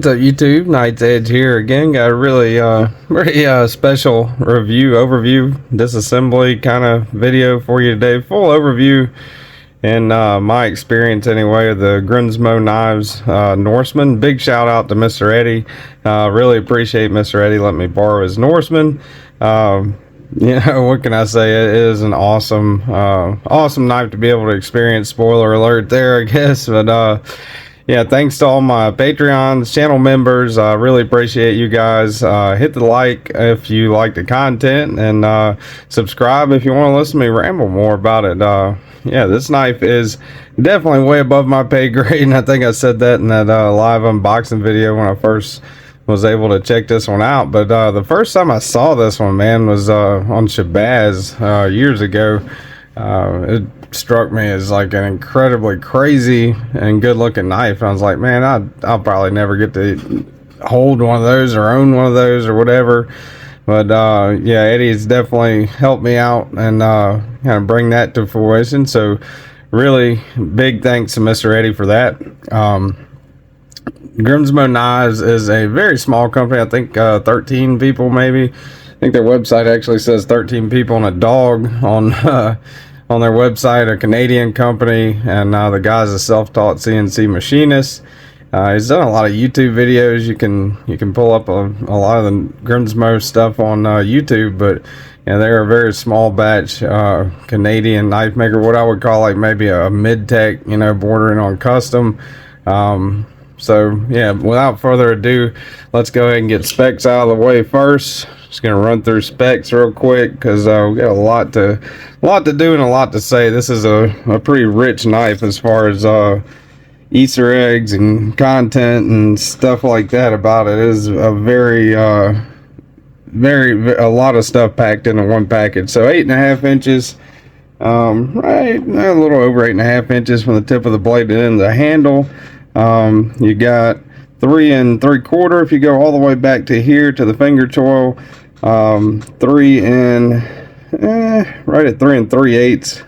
What's up, YouTube? Knight's Edge here again. Got a really special overview, disassembly kind of video for you today. Full overview and my experience anyway of the Grimsmo Norseman. Big shout out to Mr. Eddie. Really appreciate Mr. Eddie letting me borrow his Norseman. You know, what can I say? It is an awesome knife to be able to experience. Spoiler alert there, I guess. But yeah, thanks to all my Patreons, channel members. I really appreciate you guys. Hit the like if you like the content, and subscribe if you want to listen to me ramble more about it. Yeah, this knife is definitely way above my pay grade, and I think I said that in that live unboxing video when I first was able to check this one out. But the first time I saw this one, man, was on Shabazz years ago. It struck me as like an incredibly crazy and good looking knife. I was like, man, I'll probably never get to hold one of those or own one of those or whatever. But yeah, Eddie's definitely helped me out and kind of bring that to fruition. So really big thanks to Mr. Eddie for that. Grimsmo Knives is a very small company. I think 13 people maybe. I think their website actually says 13 people and a dog on their website. A Canadian company, and the guy's a self-taught CNC machinist. He's done a lot of YouTube videos. You can pull up a lot of the Grimsmo stuff on YouTube, but yeah, they're a very small batch Canadian knife maker, what I would call like maybe a mid-tech, you know, bordering on custom. So yeah, without further ado, let's go ahead and get specs out of the way first. Just gonna run through specs real quick because we got a lot to do and a lot to say. This is a pretty rich knife as far as Easter eggs and content and stuff like that about it. It is a very a lot of stuff packed into one package. So 8.5 inches, right, a little over 8.5 inches from the tip of the blade to the end of the handle. You got 3 3/4 if you go all the way back to here to the finger choil. 3 and right at 3 3/8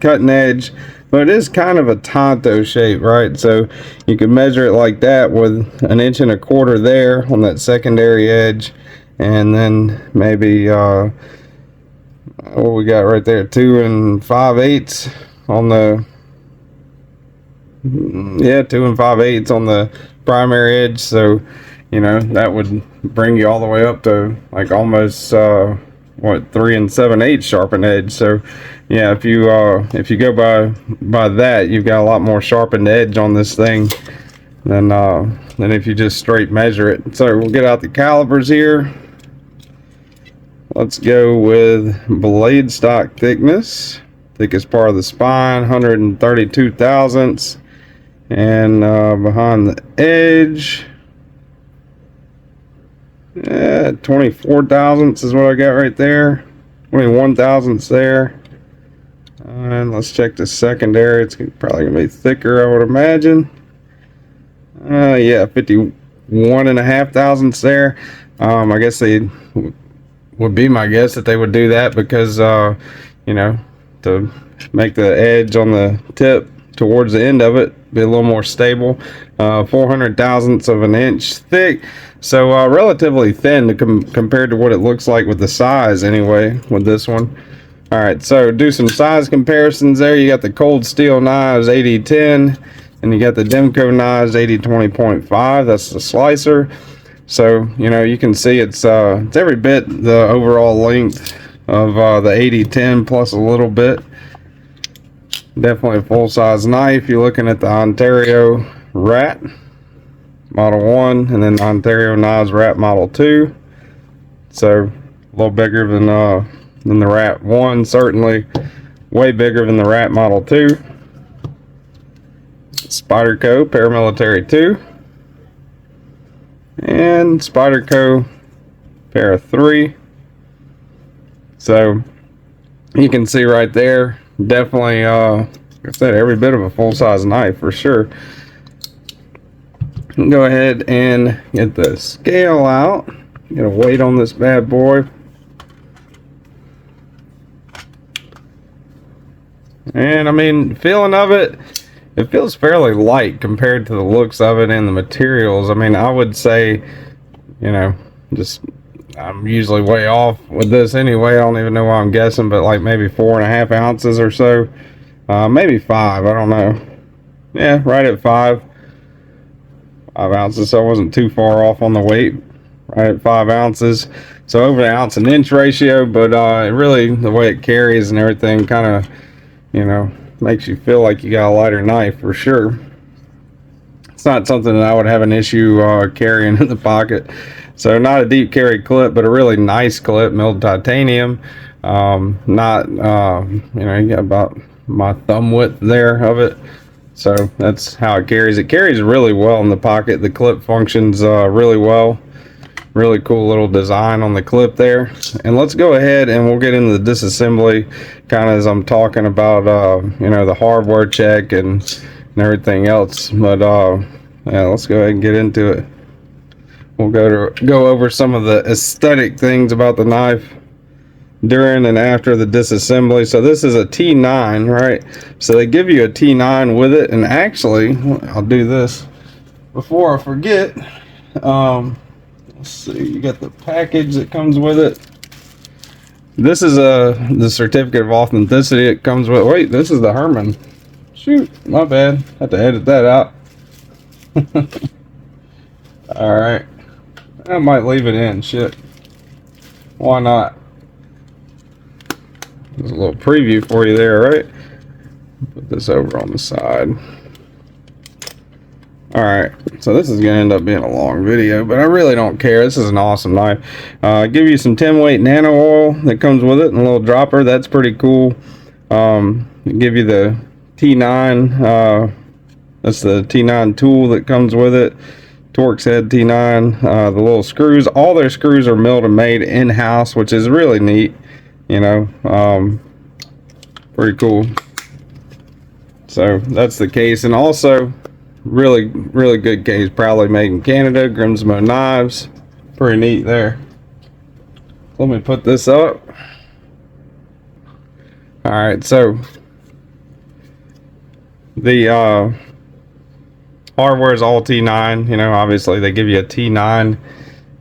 cutting edge, but it is kind of a Tonto shape, right? So you can measure it like that with 1 1/4 inches there on that secondary edge, and then maybe what we got right there, 2 5/8 on the 2 5/8 on the primary edge. So you know that would bring you all the way up to like almost 3 7/8 sharpened edge. So yeah, if you go by that, you've got a lot more sharpened edge on this thing than if you just straight measure it. So we'll get out the calibers here. Let's go with blade stock thickness. Thickest part of the spine, 132 thousandths. And behind the edge, 24 thousandths is what I got right there. 21 thousandths there. And let's check the secondary. It's probably gonna be thicker, I would imagine. Yeah, 51.5 thousandths there. I guess they would be my guess that they would do that because you know, to make the edge on the tip towards the end of it be a little more stable. 400 thousandths of an inch thick, so relatively thin compared to what it looks like with the size anyway with this one. All right, so do some size comparisons there. You got the cold steel knives 80-10, and you got the Demco knives 80-20.5. that's the slicer. So you know, you can see it's every bit the overall length of the 80-10 plus a little bit. Definitely a full-size knife. You're looking at the Ontario Rat Model 1, and then Ontario Knives Rat Model 2. So a little bigger than the Rat 1, certainly way bigger than the Rat Model 2. Spyderco Paramilitary 2, and Spyderco Para 3. So you can see right there, definitely like I said, every bit of a full-size knife for sure. Go ahead and get the scale out. Get a weight on this bad boy. And I mean, feeling of it, it feels fairly light compared to the looks of it and the materials. I mean, I would say, you know, just I'm usually way off with this anyway. I don't even know why I'm guessing, but like maybe 4.5 ounces or so, maybe 5. I don't know. Yeah, right at 5 ounces. So I wasn't too far off on the weight. Right at 5 ounces. So over the ounce and inch ratio, but really the way it carries and everything kind of, you know, makes you feel like you got a lighter knife for sure. It's not something that I would have an issue carrying in the pocket. So not a deep carry clip, but a really nice clip, milled titanium. Not you know, you got about my thumb width there of it. So that's how it carries. It carries really well in the pocket. The clip functions really well. Really cool little design on the clip there. And let's go ahead and we'll get into the disassembly kind of as I'm talking about you know, the hardware check and everything else. But yeah, let's go ahead and get into it. We'll go over some of the aesthetic things about the knife during and after the disassembly. So this is a T9, right? So they give you a T9 with it, and actually I'll do this before I forget. Let's see, you got the package that comes with it. This is the certificate of authenticity it comes with. Wait, this is the Herman. Shoot, my bad. Had to edit that out. All right, I might leave it in. Shit, why not? There's a little preview for you there, right? Put this over on the side. Alright, so this is going to end up being a long video, but I really don't care. This is an awesome knife. Give you some 10 weight nano oil that comes with it and a little dropper. That's pretty cool. Give you the T9. That's the T9 tool that comes with it. Torx head T9. The little screws. All their screws are milled and made in-house, which is really neat. You know, pretty cool. So that's the case. And also, really good case, proudly made in Canada, Grimsmo Knives. Pretty neat there. Let me put this up. All right, so the hardware is all T9. You know, obviously they give you a T9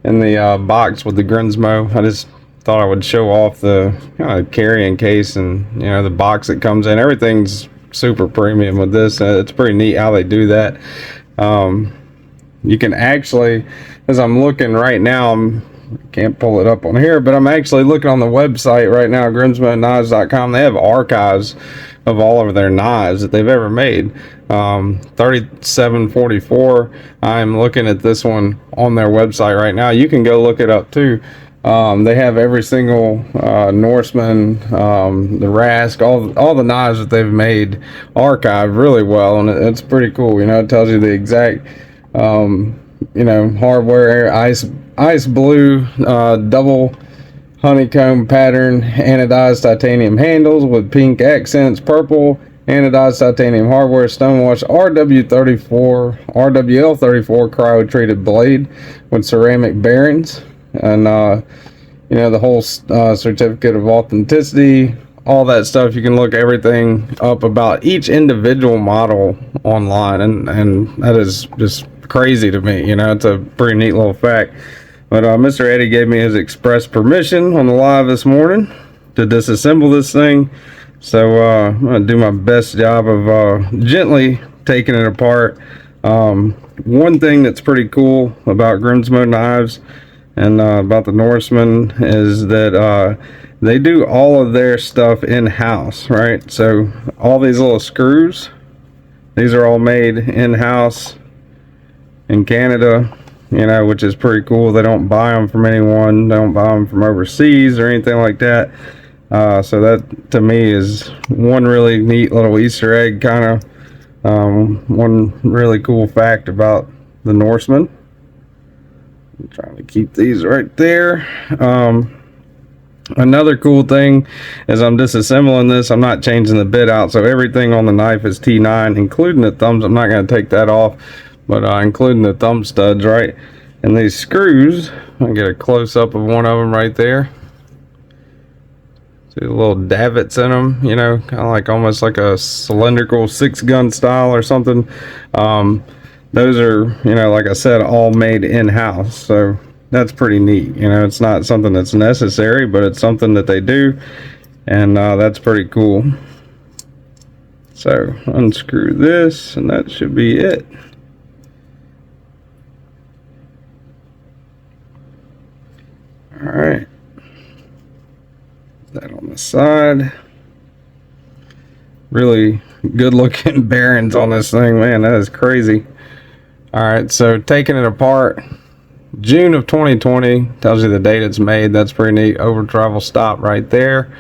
in the box with the Grimsmo. I just thought I would show off the kind of carrying case and, you know, the box that comes in. Everything's super premium with this. It's pretty neat how they do that. You can actually, as I'm looking right now, I can't pull it up on here, but I'm actually looking on the website right now, grimsmoknives.com. They have archives of all of their knives that they've ever made. 3744. I'm looking at this one on their website right now. You can go look it up too. They have every single Norseman, the Rask, all the knives that they've made archived really well, and it's pretty cool. You know, it tells you the exact, you know, hardware, ice blue, double honeycomb pattern, anodized titanium handles with pink accents, purple anodized titanium hardware, stonewash RWL34 cryo treated blade with ceramic bearings. And you know, the whole certificate of authenticity, all that stuff. You can look everything up about each individual model online, and that is just crazy to me. You know, it's a pretty neat little fact. But Mr. Eddie gave me his express permission on the live this morning to disassemble this thing, so I'm gonna do my best job of gently taking it apart. One thing that's pretty cool about Grimsmo Knives and about the Norseman is that they do all of their stuff in-house, right? So all these little screws, these are all made in-house in Canada, you know, which is pretty cool. They don't buy them from anyone, they don't buy them from overseas or anything like that. So that to me is one really neat little Easter egg, kind of one really cool fact about the Norseman. I'm trying to keep these right there. Another cool thing is I'm disassembling this. I'm not changing the bit out, so everything on the knife is T9, including the thumbs. I'm not going to take that off, but including the thumb studs, right? And these screws, I'll get a close-up of one of them right there. See the little davits in them, you know, kind of like almost like a cylindrical 6-gun style or something. Those are, you know, like I said, all made in-house, so that's pretty neat. You know, it's not something that's necessary, but it's something that they do, and that's pretty cool. So unscrew this, and that should be it. All right, that on the side. Really good looking bearings on this thing, man. That is crazy. All right, so taking it apart, June of 2020 tells you the date it's made. That's pretty neat. Over travel stop right there.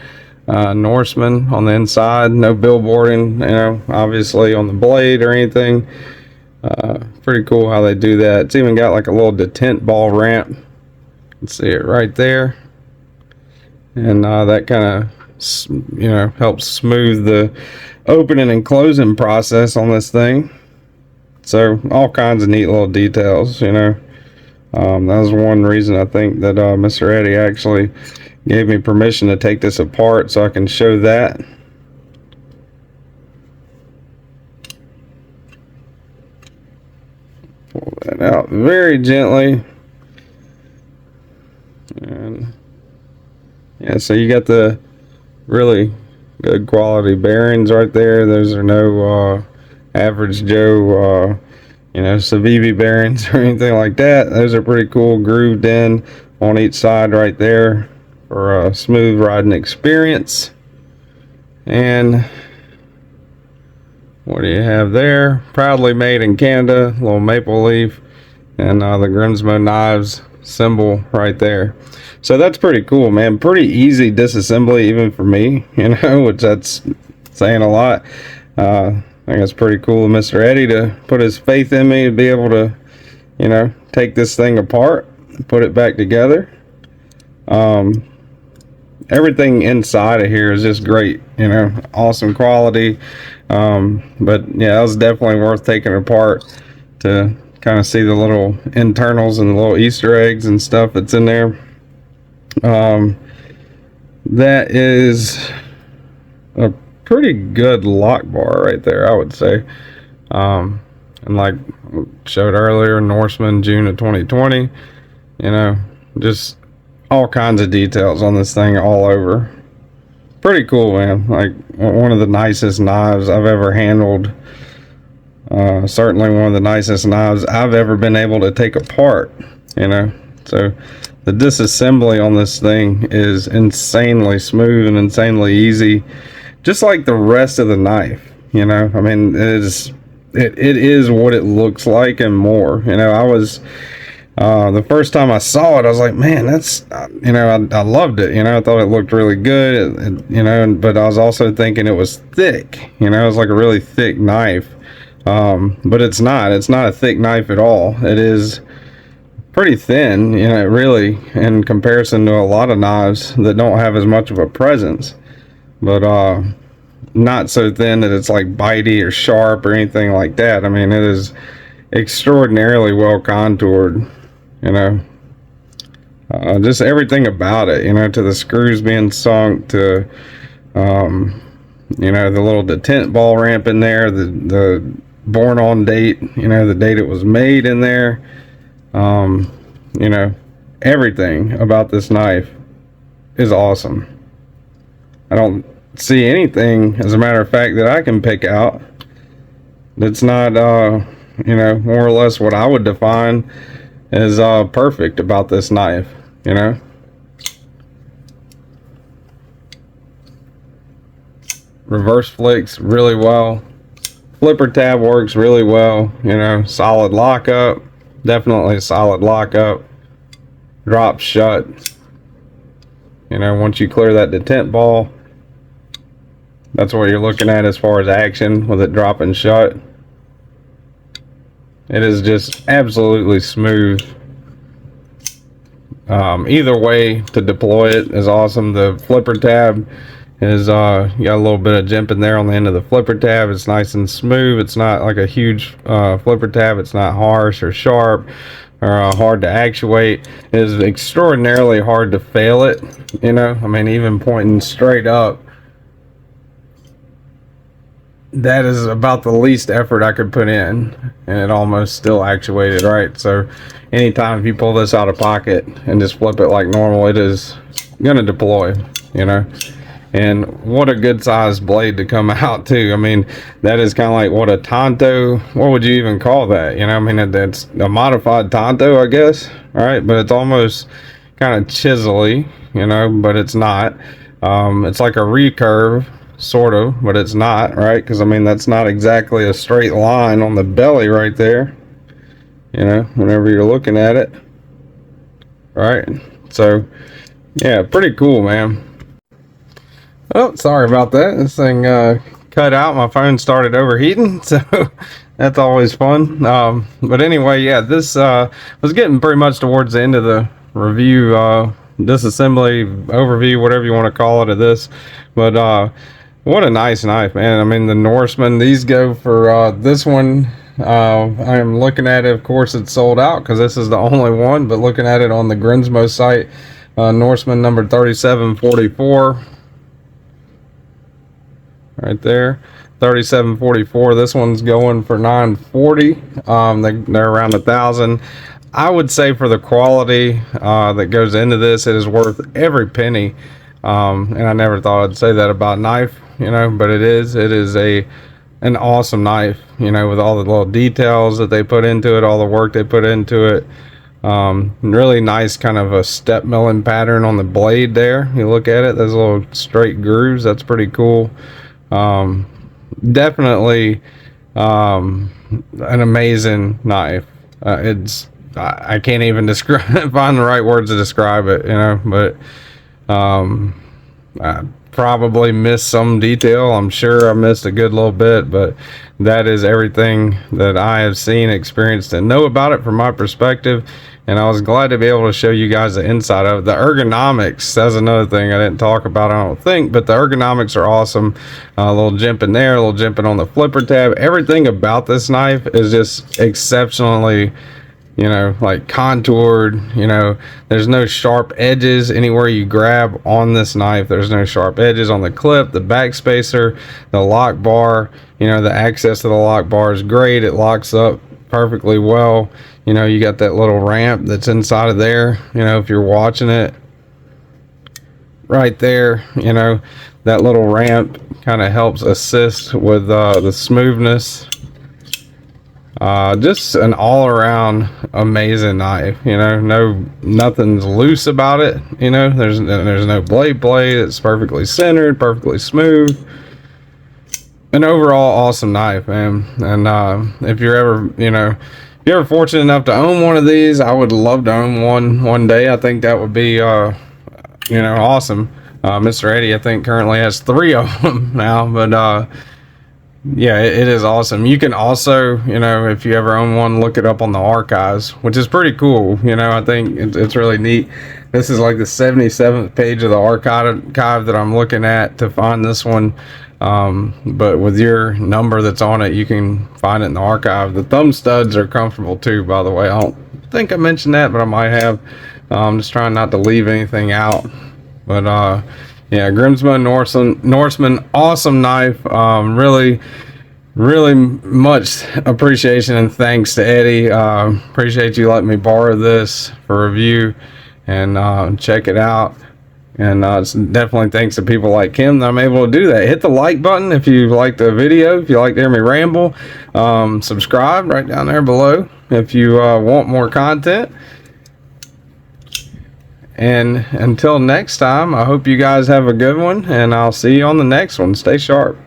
Norseman on the inside, no billboarding, you know, obviously on the blade or anything. Pretty cool how they do that. It's even got like a little detent ball ramp. You can see it right there, and that kind of, you know, helps smooth the opening and closing process on this thing. So all kinds of neat little details, you know. That was one reason I think that Mr. Eddie actually gave me permission to take this apart, so I can show that. Pull that out very gently. And yeah, so you got the really good quality bearings right there. Those are no average Joe you know, Civivi bearings or anything like that. Those are pretty cool, grooved in on each side right there for a smooth riding experience. And what do you have there? Proudly made in Canada, little maple leaf, and the Grimsmo Knives symbol right there. So that's pretty cool, man. Pretty easy disassembly even for me, you know, which that's saying a lot. I think it's pretty cool of Mr. Eddie to put his faith in me to be able to, you know, take this thing apart and put it back together. Everything inside of here is just great, you know, awesome quality. But yeah, it was definitely worth taking apart to kind of see the little internals and the little Easter eggs and stuff that's in there. That is a pretty good lock bar right there, I would say. And like showed earlier, Norseman, June of 2020, you know, just all kinds of details on this thing all over. Pretty cool, man. Like one of the nicest knives I've ever handled. Certainly one of the nicest knives I've ever been able to take apart, you know. So the disassembly on this thing is insanely smooth and insanely easy, just like the rest of the knife, you know. I mean, it is what it looks like and more, you know. I was the first time I saw it, I was like, man, that's, you know, I loved it, you know. I thought it looked really good, you know, but I was also thinking it was thick, you know. It was like a really thick knife, but it's not a thick knife at all. It is pretty thin, you know, really, in comparison to a lot of knives that don't have as much of a presence. But not so thin that it's like bitey or sharp or anything like that. I mean, it is extraordinarily well contoured, you know. Just everything about it, you know, to the screws being sunk, to you know, the little detent ball ramp in there, the born on date, you know, the date it was made in there. You know, everything about this knife is awesome. I don't see anything, as a matter of fact, that I can pick out that's not you know, more or less what I would define as perfect about this knife, you know. Reverse flicks really well, flipper tab works really well, you know. Solid lockup, definitely a solid lockup. Drops shut, you know, once you clear that detent ball. That's what you're looking at as far as action with it dropping shut. It is just absolutely smooth. Either way to deploy it is awesome. The flipper tab is you got a little bit of jimping there on the end of the flipper tab. It's nice and smooth. It's not like a huge flipper tab. It's not harsh or sharp or hard to actuate. It is extraordinarily hard to fail it, you know. I mean, even pointing straight up, that is about the least effort I could put in, and it almost still actuated right. So anytime if you pull this out of pocket and just flip it like normal, it is gonna deploy, you know. And what a good sized blade to come out too. I mean, that is kind of like what a Tonto, what would you even call that? You know, I mean, that's a modified Tonto, I guess. All right, but it's almost kind of chisely, you know, but it's not. It's like a recurve, sort of, but it's not, right? Because I mean, that's not exactly a straight line on the belly right there, you know, whenever you're looking at it. Right, so yeah, pretty cool, man. Oh, sorry about that. This thing cut out. My phone started overheating, so that's always fun. But anyway, yeah, this was getting pretty much towards the end of the review, disassembly overview, whatever you want to call it, of this. But what a nice knife, man. I mean, the Norseman, these go for this one. I am looking at it. Of course, it's sold out because this is the only one. But looking at it on the Grimsmo site, Norseman number 3744. Right there, 3744. This one's going for $940. They're around $1,000. I would say for the quality that goes into this, it is worth every penny. And I never thought I'd say that about knife, you know, but it is an awesome knife, you know, with all the little details that they put into it, all the work they put into it. Really nice kind of a step milling pattern on the blade there. You look at it, those little straight grooves, that's pretty cool. Definitely an amazing knife. I can't even find the right words to describe it, you know, but I probably missed some detail. I'm sure I missed a good little bit, but that is everything that I have seen, experienced, and know about it from my perspective. And I was glad to be able to show you guys the inside of it. The ergonomics, that's another thing I didn't talk about, I don't think, but the ergonomics are awesome. A little jimping there, a little jimping on the flipper tab. Everything about this knife is just exceptionally, you know, like contoured. You know, there's no sharp edges anywhere you grab on this knife. There's no sharp edges on the clip, the backspacer, the lock bar. You know, the access to the lock bar is great. It locks up perfectly well. You know, you got that little ramp that's inside of there, you know, if you're watching it right there, you know, that little ramp kind of helps assist with the smoothness. Just an all-around amazing knife, you know. Nothing's loose about it, you know. There's no blade. It's perfectly centered, perfectly smooth. An overall awesome knife, man. And if you're ever, you know, if you're ever fortunate enough to own one of these, I would love to own one day. I think that would be you know, awesome. Mr. Eddie, I think, currently has 3 of them now, but yeah, it is awesome. You can also, you know, if you ever own one, look it up on the archives, which is pretty cool. You know, I think it's really neat. This is like the 77th page of the archive that I'm looking at to find this one. But with your number that's on it, you can find it in the archive. The thumb studs are comfortable too, by the way. I don't think I mentioned that, but I might have. I'm just trying not to leave anything out. But yeah, Grimsmo Norseman, awesome knife. Really much appreciation and thanks to Eddie. Appreciate you letting me borrow this for review and check it out. And it's definitely thanks to people like him that I'm able to do that. Hit the like button if you like the video, if you like to hear me ramble. Subscribe right down there below if you want more content. And until next time, I hope you guys have a good one, and I'll see you on the next one. Stay sharp.